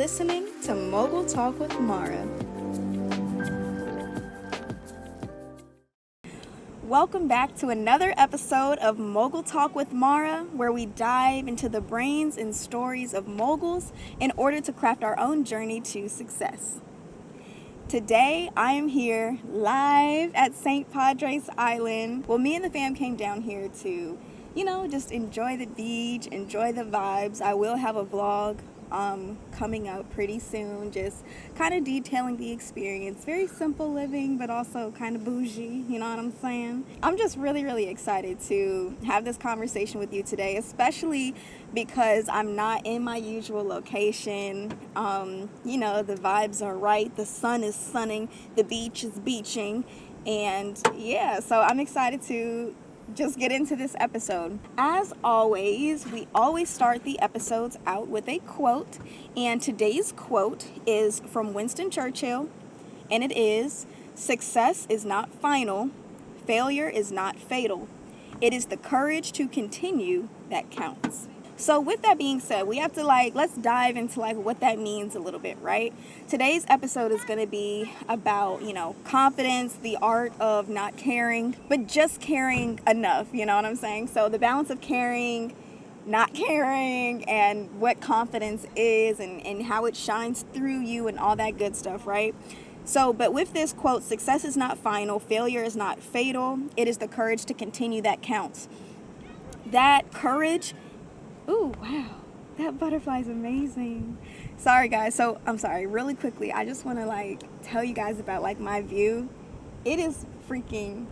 listening to Mogul Talk with Marah. Welcome back to another episode of Mogul Talk with Marah, where we dive into the brains and stories of moguls in order to craft our own journey to success. Today, I am here live at St. Padre's Island. Well, me and the fam came down here to, just enjoy the beach, enjoy the vibes. I will have a vlog coming out pretty soon, just kind of detailing the experience. Very simple living, but also kind of bougie, you know what I'm saying? I'm just really excited to have this conversation with you today, especially because I'm not in my usual location. The vibes are right, the sun is sunning, the beach is beaching, and so I'm excited to just get into this episode. As always, we always start the episodes out with a quote, and today's quote is from Winston Churchill, and it is, "Success is not final, failure is not fatal. It is the courage to continue that counts." So with that being said, we have to let's dive into what that means a little bit, right? Today's episode is going to be about, confidence, the art of not caring, but just caring enough, you know what I'm saying? So the balance of caring, not caring, and what confidence is and how it shines through you and all that good stuff, right? So, but with this quote, success is not final, failure is not fatal. It is the courage to continue that counts. That courage. Ooh, wow. That butterfly is amazing. Sorry, guys. So, I'm sorry. Really quickly, I just want to, tell you guys about, my view. It is freaking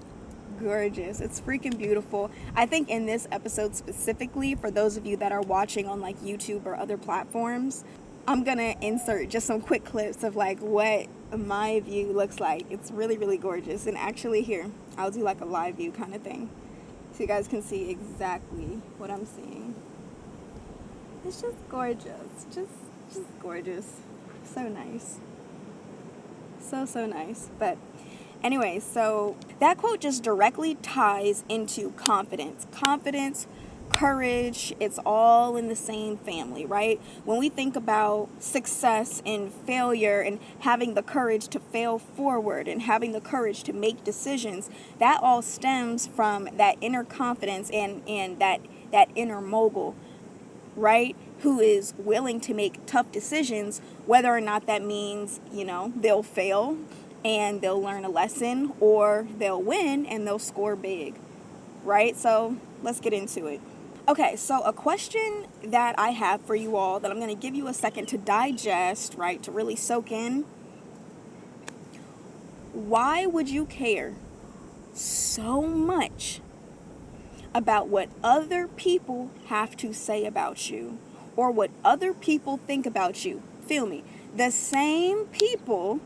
gorgeous. It's freaking beautiful. I think in this episode specifically, for those of you that are watching on, YouTube or other platforms, I'm going to insert just some quick clips of, what my view looks like. It's really gorgeous. And actually, here, I'll do, a live view kind of thing, so you guys can see exactly what I'm seeing. It's just gorgeous. Just gorgeous. So nice. So nice. But anyway, so that quote just directly ties into confidence. Confidence, courage, it's all in the same family, right? When we think about success and failure and having the courage to fail forward and having the courage to make decisions, that all stems from that inner confidence and that inner mogul, right? Who is willing to make tough decisions, whether or not that means, they'll fail and they'll learn a lesson, or they'll win and they'll score big, right? So let's get into it. Okay, so a question that I have for you all that I'm going to give you a second to digest, right, to really soak in. Why would you care so much about what other people have to say about you or what other people think about you? Feel me. The same people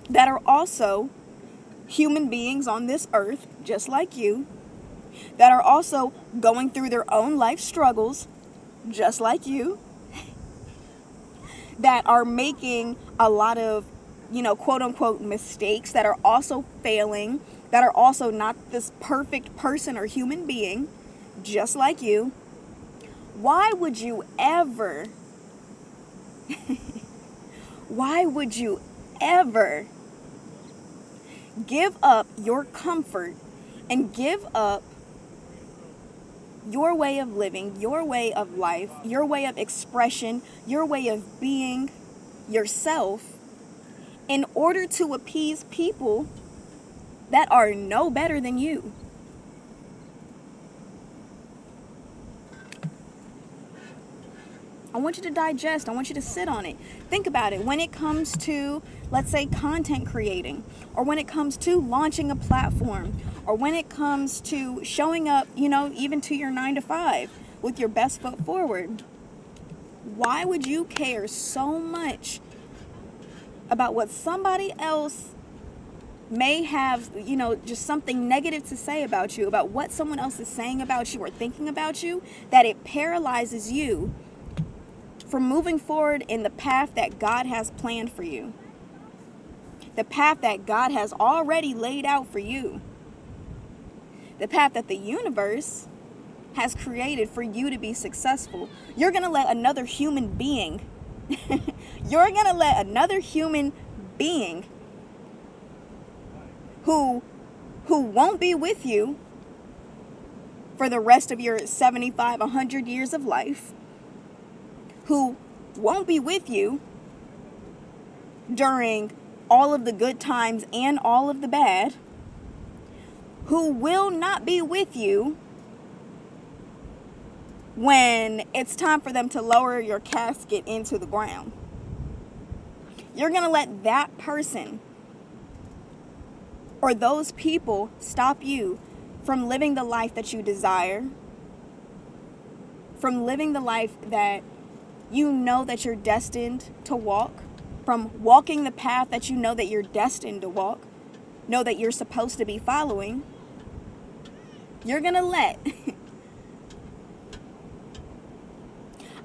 that are also human beings on this earth, just like you, that are also going through their own life struggles, just like you, that are making a lot of, quote unquote mistakes, that are also failing, that are also not this perfect person or human being, just like you. Why would you ever give up your comfort and give up your way of living, your way of life, your way of expression, your way of being yourself in order to appease people that are no better than you? I want you to digest. I want you to sit on it. Think about it. When it comes to, let's say, content creating, or when it comes to launching a platform, or when it comes to showing up, even to your 9 to 5 with your best foot forward, why would you care so much about what somebody else may have, just something negative to say about you, about what someone else is saying about you or thinking about you, that it paralyzes you from moving forward in the path that God has planned for you, the path that God has already laid out for you, the path that the universe has created for you to be successful? You're going to let another human being You're going to let another human being who won't be with you for the rest of your 75, 100 years of life, who won't be with you during all of the good times and all of the bad, who will not be with you when it's time for them to lower your casket into the ground. You're going to let that person or those people stop you from living the life that you desire, from living the life that you know that you're destined to walk, from walking the path that you know that you're destined to walk, know that you're supposed to be following. You're going to let...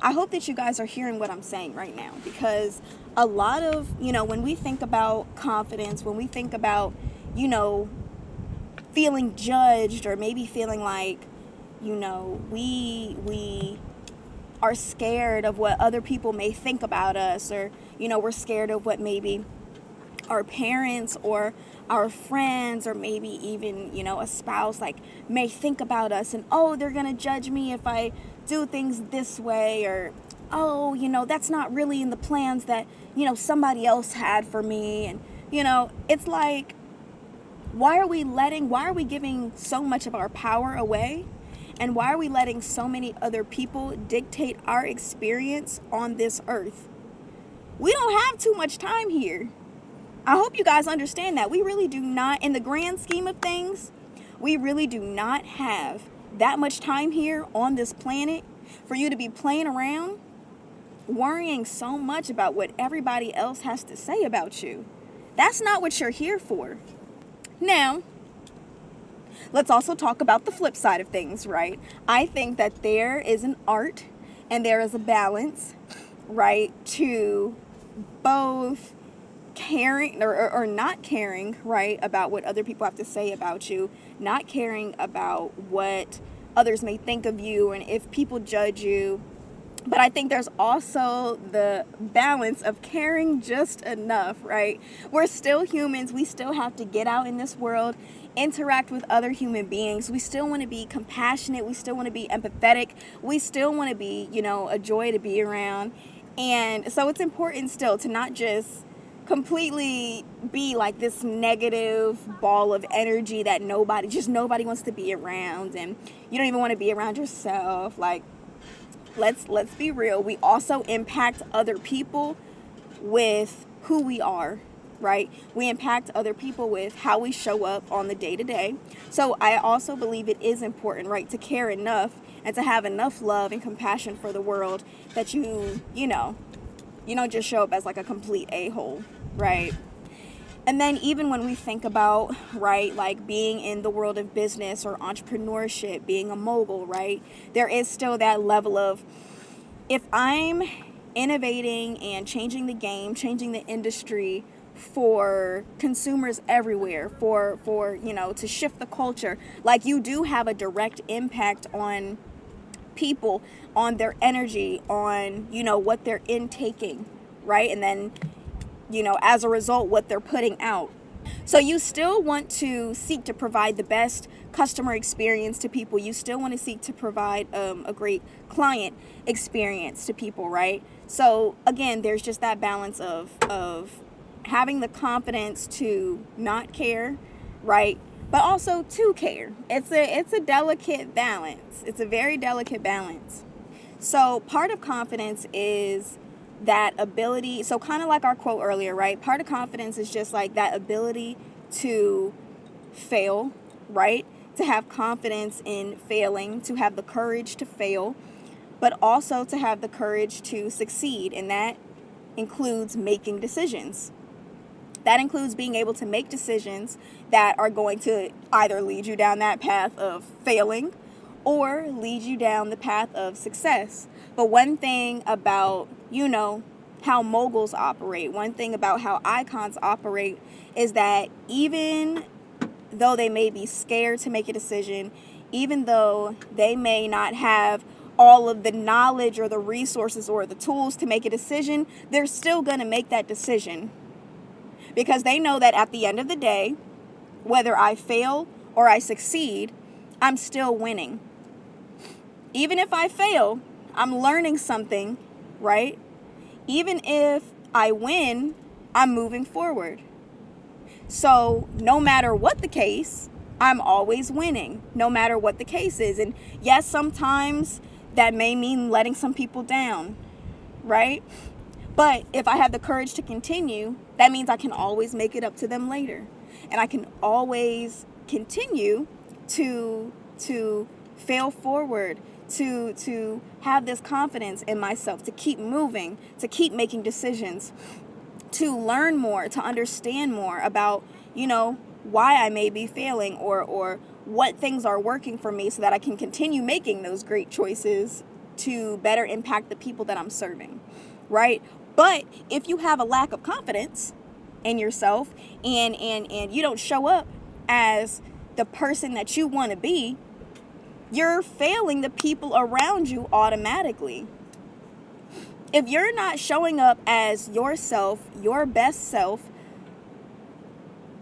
I hope that you guys are hearing what I'm saying right now, because a lot of, when we think about confidence, when we think about, feeling judged, or maybe feeling like, we are scared of what other people may think about us, or, we're scared of what maybe our parents or our friends, or maybe even, a spouse may think about us, and they're gonna judge me if I do things this way, or that's not really in the plans that somebody else had for me. And it's like, why are we giving so much of our power away, and why are we letting so many other people dictate our experience on this earth? We don't have too much time here. I hope you guys understand that. We really do not, in the grand scheme of things, we really do not have that much time here on this planet for you to be playing around, worrying so much about what everybody else has to say about you. That's not what you're here for. Now, let's also talk about the flip side of things, right? I think that there is an art and there is a balance, right, to both caring or not caring, right, about what other people have to say about you, not caring about what others may think of you and if people judge you. But I think there's also the balance of caring just enough, right? We're still humans. We still have to get out in this world, interact with other human beings. We still want to be compassionate. We still want to be empathetic. We still want to be, a joy to be around. And so it's important still to not just completely be like this negative ball of energy that nobody wants to be around, and you don't even want to be around yourself. Like, let's be real. We also impact other people with who we are, right? We impact other people with how we show up on the day-to-day. So I also believe it is important, right, to care enough and to have enough love and compassion for the world that you don't just show up as like a complete a-hole, right? And then even when we think about, right, like being in the world of business or entrepreneurship, being a mogul, right, there is still that level of, if I'm innovating and changing the game, changing the industry for consumers everywhere, for to shift the culture, like, you do have a direct impact on people, on their energy, on, what they're intaking, right? And then, as a result, what they're putting out. So you still want to seek to provide the best customer experience to people. You still want to seek to provide a great client experience to people, right? So again, there's just that balance of having the confidence to not care, right? But also to care. It's a delicate balance. It's a very delicate balance. So part of confidence is that ability. So kind of like our quote earlier, right? Part of confidence is just like that ability to fail, right? To have confidence in failing, to have the courage to fail, but also to have the courage to succeed. And that includes making decisions. That includes being able to make decisions that are going to either lead you down that path of failing or lead you down the path of success. But one thing about, how moguls operate, one thing about how icons operate is that even though they may be scared to make a decision, even though they may not have all of the knowledge or the resources or the tools to make a decision, they're still going to make that decision. Because they know that at the end of the day, whether I fail or I succeed, I'm still winning. Even if I fail, I'm learning something, right? Even if I win, I'm moving forward. So no matter what the case, I'm always winning, no matter what the case is. And yes, sometimes that may mean letting some people down, right? But if I have the courage to continue, that means I can always make it up to them later. And I can always continue to fail forward, to have this confidence in myself, to keep moving, to keep making decisions, to learn more, to understand more about, why I may be failing or what things are working for me so that I can continue making those great choices to better impact the people that I'm serving, right? But if you have a lack of confidence in yourself and you don't show up as the person that you want to be, you're failing the people around you automatically. If you're not showing up as yourself, your best self,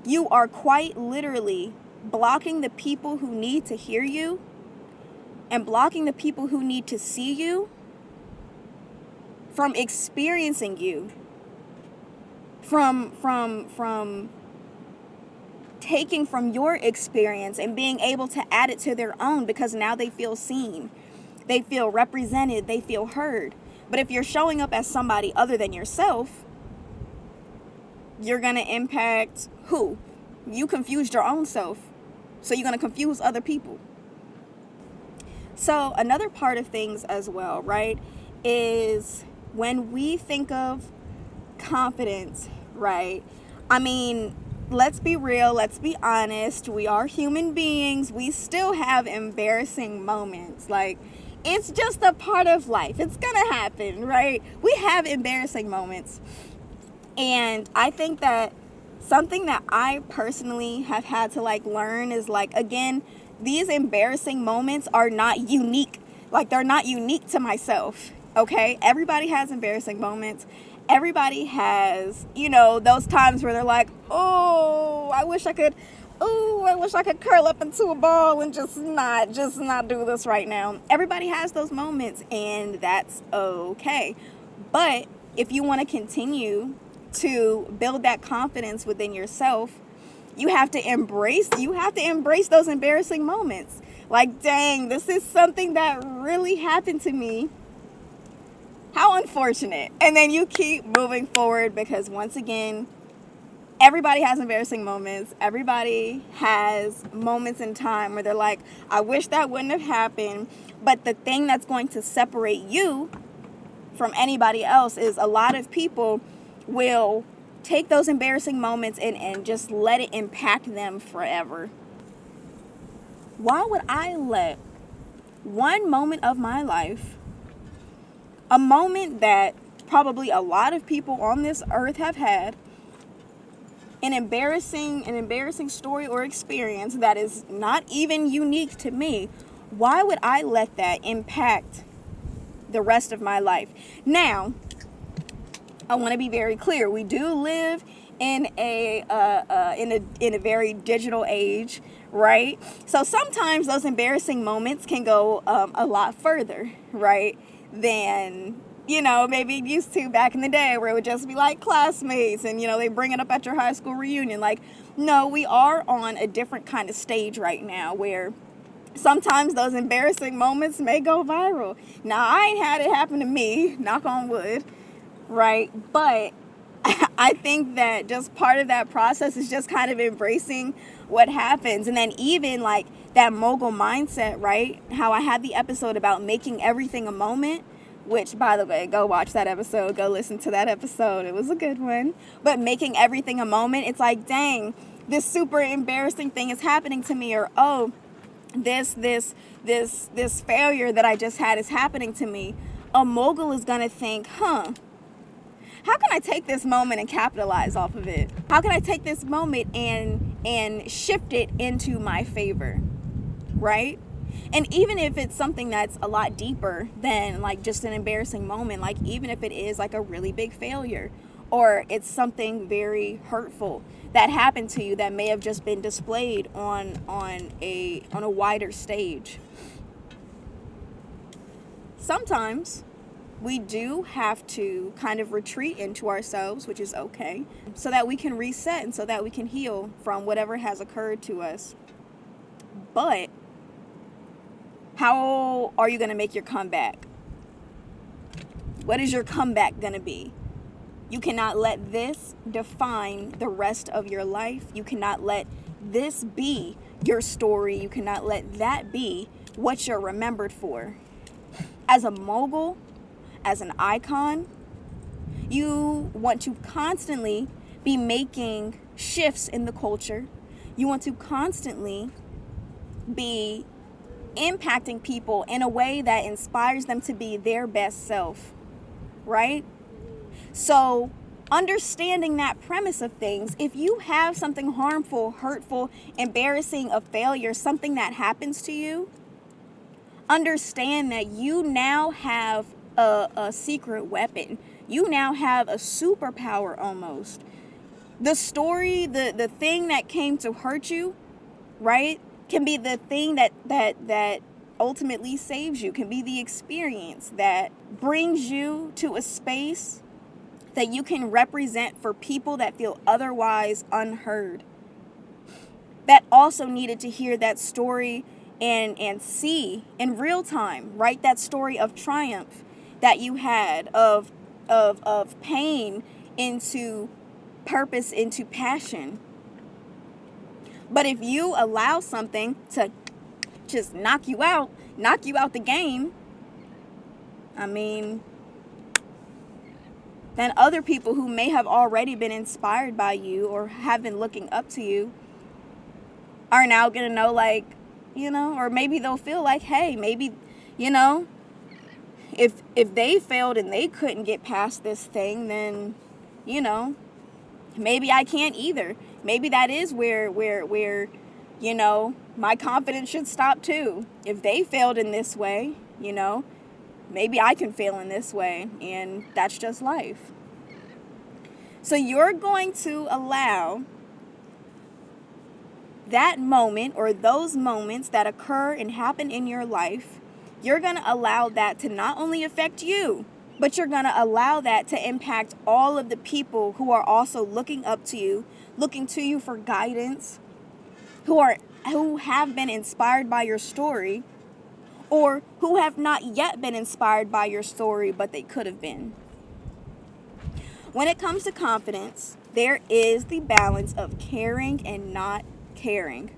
you are quite literally blocking the people who need to hear you and blocking the people who need to see you from experiencing you, from taking from your experience and being able to add it to their own, because now they feel seen, they feel represented, they feel heard. But if you're showing up as somebody other than yourself, you're going to impact who? You confused your own self, so you're going to confuse other people. So another part of things as well, right, is when we think of confidence, right? I mean, let's be real, let's be honest. We are human beings. We still have embarrassing moments. Like, it's just a part of life. It's gonna happen, right? We have embarrassing moments. And I think that something that I personally have had to learn is again, these embarrassing moments are not unique. They're not unique to myself, okay? Everybody has embarrassing moments. Everybody has, those times where they're like, I wish I could curl up into a ball and just not do this right now. Everybody has those moments, and that's okay. But if you want to continue to build that confidence within yourself, you have to embrace those embarrassing moments. Dang, this is something that really happened to me. How unfortunate. And then you keep moving forward, because once again, everybody has embarrassing moments. Everybody has moments in time where they're like, I wish that wouldn't have happened. But the thing that's going to separate you from anybody else is a lot of people will take those embarrassing moments and just let it impact them forever. Why would I let one moment of my life, a moment that probably a lot of people on this earth have had, an embarrassing story or experience that is not even unique to me, why would I let that impact the rest of my life? Now, I want to be very clear. We do live in a very digital age, right? So sometimes those embarrassing moments can go a lot further, right, than maybe it used to back in the day, where it would just be classmates and they bring it up at your high school reunion. No, we are on a different kind of stage right now where sometimes those embarrassing moments may go viral. Now, I ain't had it happen to me, knock on wood, right? But I think that just part of that process is just kind of embracing what happens. And then even that mogul mindset, right? How I had the episode about making everything a moment, which, by the way, go watch that episode, go listen to that episode. It was a good one. But making everything a moment, it's dang, this super embarrassing thing is happening to me, or this failure that I just had is happening to me. A mogul is gonna think, how can I take this moment and capitalize off of it? How can I take this moment and shift it into my favor, right? And even if it's something that's a lot deeper than like just an embarrassing moment, like even if it is like a really big failure, or it's something very hurtful that happened to you that may have just been displayed on a wider stage. Sometimes we do have to kind of retreat into ourselves, which is okay, so that we can reset and so that we can heal from whatever has occurred to us. But how are you going to make your comeback? What is your comeback going to be? You cannot let this define the rest of your life. You cannot let this be your story. You cannot let that be what you're remembered for. As a mogul, as an icon, you want to constantly be making shifts in the culture. You want to constantly be impacting people in a way that inspires them to be their best self, right? So understanding that premise of things, if you have something harmful, hurtful, embarrassing, a failure, something that happens to you, understand that you now have a secret weapon. You now have a superpower almost. The story, the thing that came to hurt you, right, can be the thing that ultimately saves you, can be the experience that brings you to a space that you can represent for people that feel otherwise unheard, that also needed to hear that story and see in real time, right, that story of triumph that you had, of pain into purpose, into passion. But if you allow something to just knock you out the game, I mean, then other people who may have already been inspired by you or have been looking up to you are now going to know, like, or maybe they'll feel like, hey, maybe, if they failed and they couldn't get past this thing, then, maybe I can't either. Maybe that is where my confidence should stop too. If they failed in this way, maybe I can fail in this way, and that's just life. So you're going to allow that moment or those moments that occur and happen in your life, you're going to allow that to not only affect you, but you're going to allow that to impact all of the people who are also looking up to you, looking to you for guidance, who have been inspired by your story, or who have not yet been inspired by your story, but they could have been. When it comes to confidence, there is the balance of caring and not caring.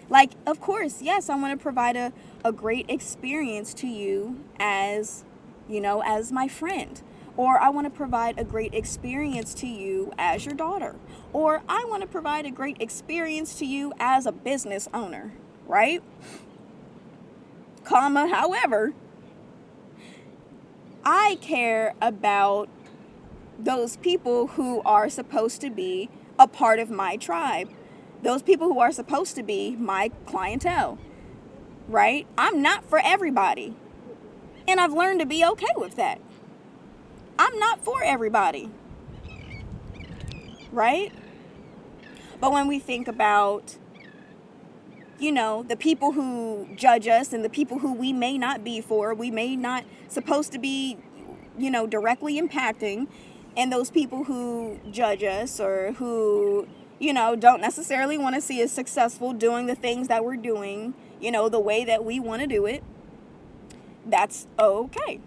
Like, of course, yes, I want to provide a great experience to you as my friend. Or I want to provide a great experience to you as your daughter. Or I want to provide a great experience to you as a business owner, right? However, I care about those people who are supposed to be a part of my tribe. Those people who are supposed to be my clientele, right? I'm not for everybody. And I've learned to be okay with that. I'm not for everybody, right? But when we think about, the people who judge us and the people who we may not be for, we may not supposed to be, directly impacting, and those people who judge us or who, don't necessarily want to see us successful doing the things that we're doing, the way that we want to do it, that's okay.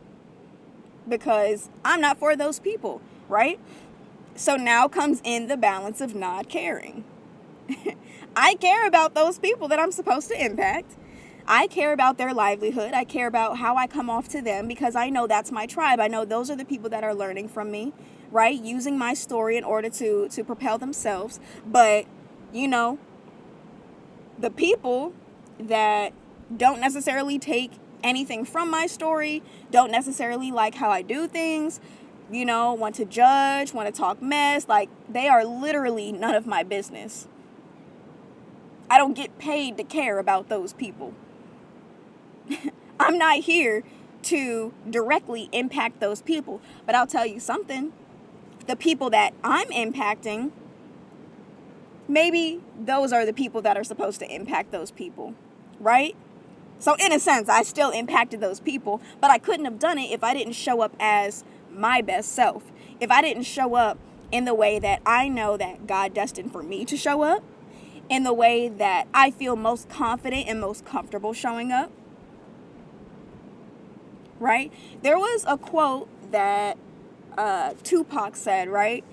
Because I'm not for those people, right? So now comes in the balance of not caring. I care about those people that I'm supposed to impact. I care about their livelihood. I care about how I come off to them because I know that's my tribe. I know those are the people that are learning from me, right? Using my story in order to propel themselves. But, the people that don't necessarily take anything from my story, don't necessarily like how I do things, want to judge, want to talk mess, like they are literally none of my business. I don't get paid to care about those people. I'm not here to directly impact those people. But I'll tell you something. The people that I'm impacting, maybe those are the people that are supposed to impact those people, right? So in a sense, I still impacted those people, but I couldn't have done it if I didn't show up as my best self. If I didn't show up in the way that I know that God destined for me to show up, in the way that I feel most confident and most comfortable showing up, right? There was a quote that Tupac said, right?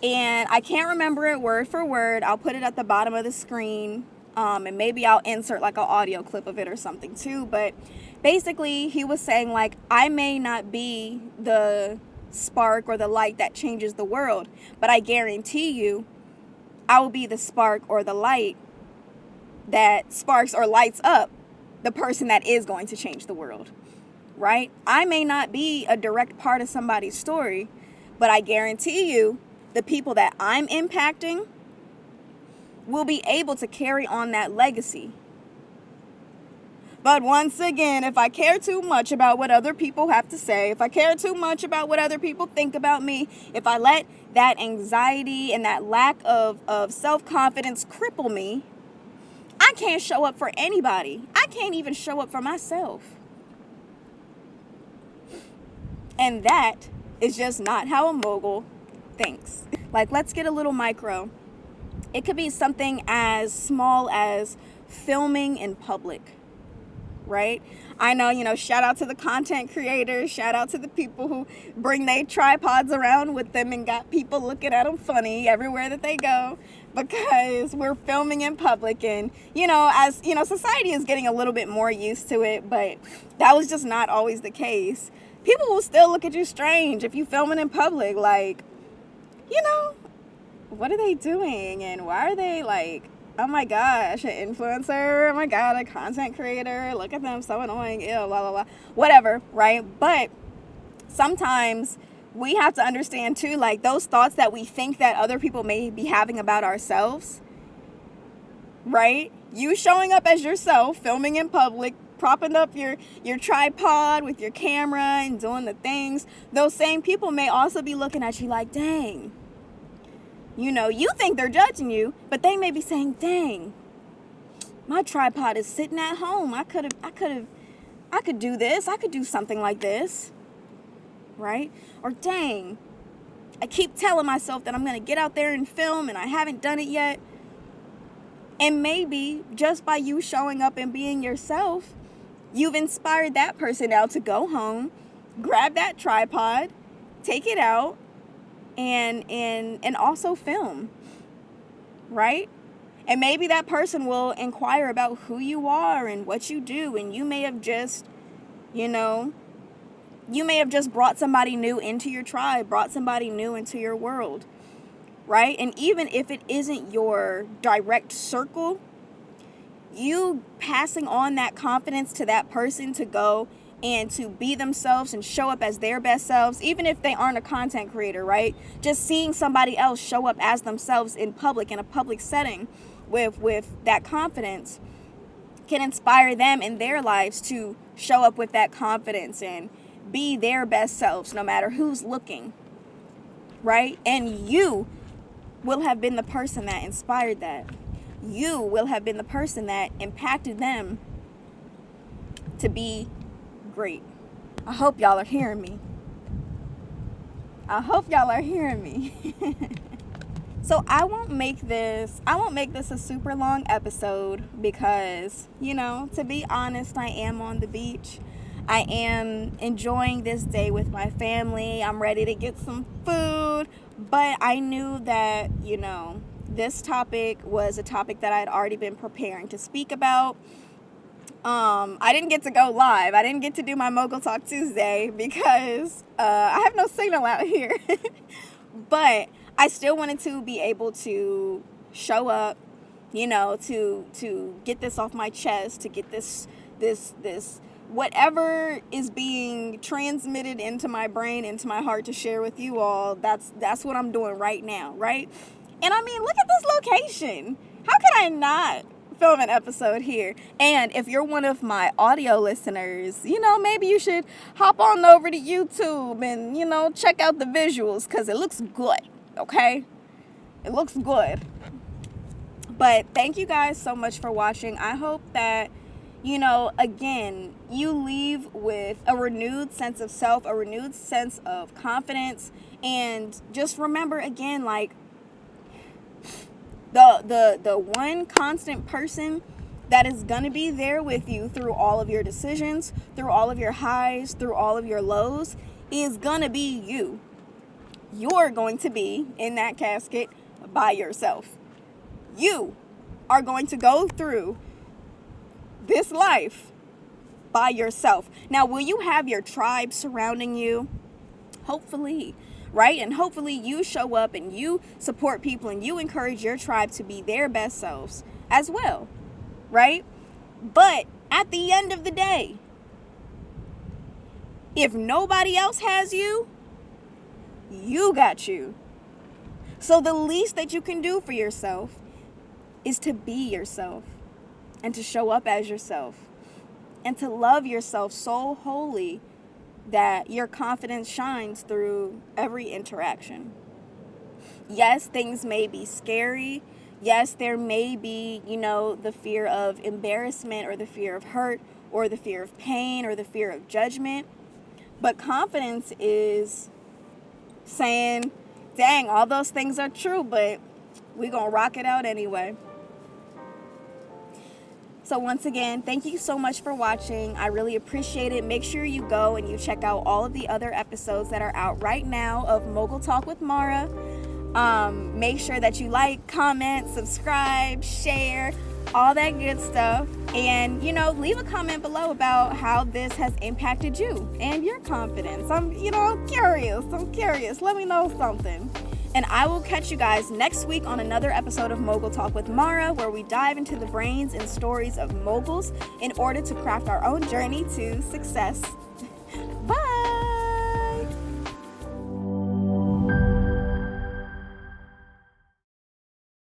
And I can't remember it word for word. I'll put it at the bottom of the screen. And maybe I'll insert like an audio clip of it or something too. But basically he was saying like, I may not be the spark or the light that changes the world, but I guarantee you I will be the spark or the light that sparks or lights up the person that is going to change the world, right? I may not be a direct part of somebody's story, but I guarantee you the people that I'm impacting will be able to carry on that legacy. But once again, if I care too much about what other people have to say, if I care too much about what other people think about me, if I let that anxiety and that lack of self-confidence cripple me, I can't show up for anybody. I can't even show up for myself. And that is just not how a mogul thinks. Like, let's get a little micro. It could be something as small as filming in public, right? I know, shout out to the content creators, shout out to the people who bring their tripods around with them and got people looking at them funny everywhere that they go, because we're filming in public. And, as, society is getting a little bit more used to it, but that was just not always the case. People will still look at you strange if you filming in public, like, what are they doing? And why are they like, oh my gosh, an influencer, oh my god, a content creator, look at them, so annoying, ew, blah, blah, blah, whatever, right? But sometimes we have to understand too, like, those thoughts that we think that other people may be having about ourselves, right? You showing up as yourself, filming in public, propping up your tripod with your camera and doing the things, those same people may also be looking at you like, dang, you think they're judging you, but they may be saying, dang, my tripod is sitting at home. I could do this. I could do something like this, right? Or dang, I keep telling myself that I'm going to get out there and film and I haven't done it yet. And maybe just by you showing up and being yourself, you've inspired that person now to go home, grab that tripod, take it out, and also film, right? And maybe that person will inquire about who you are and what you do, and you may have just, brought somebody new into your tribe, brought somebody new into your world, right? And even if it isn't your direct circle, you passing on that confidence to that person to go and to be themselves and show up as their best selves, even if they aren't a content creator, right? Just seeing somebody else show up as themselves in public, in a public setting with that confidence, can inspire them in their lives to show up with that confidence and be their best selves no matter who's looking, right? And you will have been the person that inspired that. You will have been the person that impacted them to be great. I hope y'all are hearing me. So I won't make this a super long episode because, to be honest, I am on the beach. I am enjoying this day with my family. I'm ready to get some food, but I knew that, this topic was a topic that I had already been preparing to speak about. I didn't get to go live. I didn't get to do my Mogul Talk Tuesday because I have no signal out here. But I still wanted to be able to show up, to get this off my chest, to get this whatever is being transmitted into my brain, into my heart to share with you all. That's what I'm doing right now, right? And I mean, look at this location. How could I not film an episode here. And if you're one of my audio listeners, maybe you should hop on over to YouTube and, check out the visuals because it looks good, okay? It looks good. But thank you guys so much for watching. I hope that, again, you leave with a renewed sense of self, a renewed sense of confidence, and just remember again, like, the one constant person that is going to be there with you through all of your decisions, through all of your highs, through all of your lows, is going to be you. You're going to be in that casket by yourself. You are going to go through this life by yourself. Now, will you have your tribe surrounding you? Hopefully, right? And hopefully you show up and you support people and you encourage your tribe to be their best selves as well, right? But at the end of the day, if nobody else has you, you got you. So the least that you can do for yourself is to be yourself and to show up as yourself and to love yourself so wholly that your confidence shines through every interaction. Yes, things may be scary. Yes, there may be, the fear of embarrassment or the fear of hurt or the fear of pain or the fear of judgment. But confidence is saying, dang, all those things are true, but we're going to rock it out anyway. So once again, thank you so much for watching. I really appreciate it. Make sure you go and you check out all of the other episodes that are out right now of Mogul Talk with Marah. Make sure that you like, comment, subscribe, share, all that good stuff. And, leave a comment below about how this has impacted you and your confidence. I'm curious. Let me know something. And I will catch you guys next week on another episode of Mogul Talk with Marah, where we dive into the brains and stories of Moguls in order to craft our own journey to success.